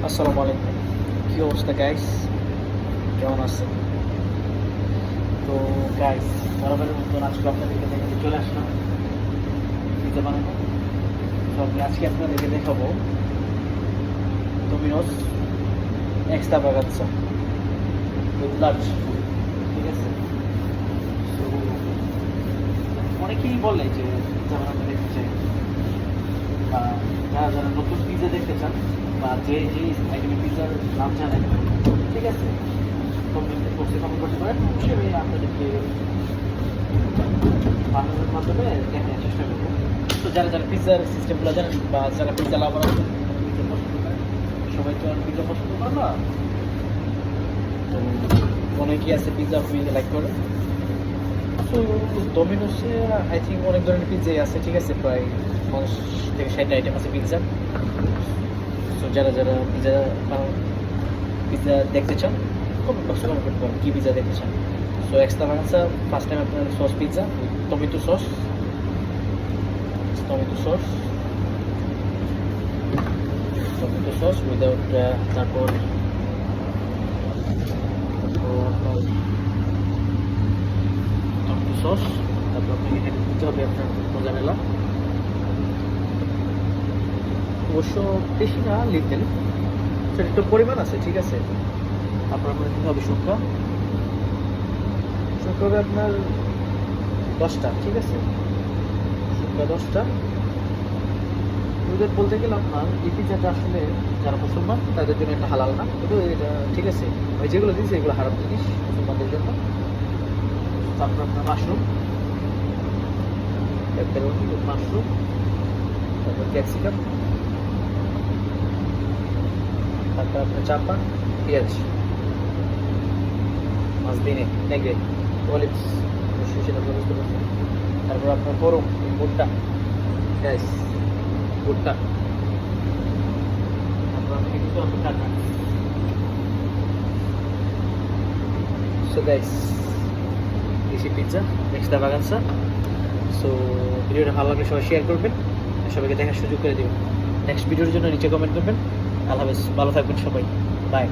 আসসালামু আলাইকুম। কী অবস্থা গাইস? কেমন আছেন? তো গাইস, বরাবরের মতন আজকে আপনাদেরকে দেখাতে চলে আসলাম পিৎজা বানানো। তো আমি আজকে আপনাদেরকে দেখাবো ডোমিনোস এক্সট্রাভাগানজা উইথ লার্জ। ঠিক আছে? তো অনেকেই বলে যে পিৎজা বানানো দেখতে চাই, বা যারা যারা নতুন পিৎজা দেখতে চান, বা যে যে আইটেমের পিৎজার নাম জানেন, ঠিক আছে, কমেন্ট করতে পারেন। অবশ্যই আমি আপনাদেরকে বানানোর মাধ্যমে দেখানোর চেষ্টা করবো। তো যারা যারা পিৎজার সিস্টেমগুলো জানেন, বা যারা পিৎজা লাভার আছেন, পিৎজা পছন্দ করেন, সবাই তো আর পিৎজা পছন্দ করে না। তো অনেকেই আছে পিৎজা খুবই লাইক করে। তো ডোমিনোসে আই থিঙ্ক অনেক ধরনের পিৎজাই আছে। ঠিক আছে, প্রায় 50 থেকে 60 আইটেম আছে পিৎজা। তো যারা যারা পিৎজা দেখতে চান, কমেন্ট বক্সে কমেন্ট করতে পারেন কী পিৎজা দেখতে চান। সো এক্সট্রাভাগানজা ফার্স্ট টাইম আপনার sauce pizza, tomato sauce, without, তারপর টমেটো সস, তারপর আপনাকে এটা দিতে হবে আপনার মোজারেলা। অবশ্য বেশি না, লিটল, সেটা একটু পরিমাণ আছে। ঠিক আছে, তারপর আপনার দিতে হবে শুকনো হবে আপনার 10টা। ঠিক আছে, শুকনো 10টা। ওদের বলতে গেলে আপনার এই পিৎজাটা আসলে যারা মুসলমান তাদের জন্য এটা হালাল না, কিন্তু এটা ঠিক আছে, ওই যেগুলো দিয়েছে এগুলো হারাম জিনিস মুসলমানদের জন্য। তারপর আপনার মাশরুম, মাশরুম, তারপর ক্যাপসিকাম, তারপর আপনার চাপা, পেঁয়াজ, মাছদিনে, নেগড়ে, অলিভস, অবশ্যই সেটা বুঝতে পারছেন। তারপর আপনার গরম ভুট্টা, গ্যাস ভুট্টা, তারপর আপনাকে দিতে হবে টাকা। সো গাইস, দেশি পিৎজা এক্সট্রাভাগানজা। সো ভিডিওটা ভালো লাগলে সবাই শেয়ার করবেন, সবাইকে দেখার সুযোগ করে দেবেন। নেক্সট ভিডিওর জন্য নিচে কমেন্ট করবেন। আল্লাহ হাফেজ, ভালো থাকবেন সবাই, বাই।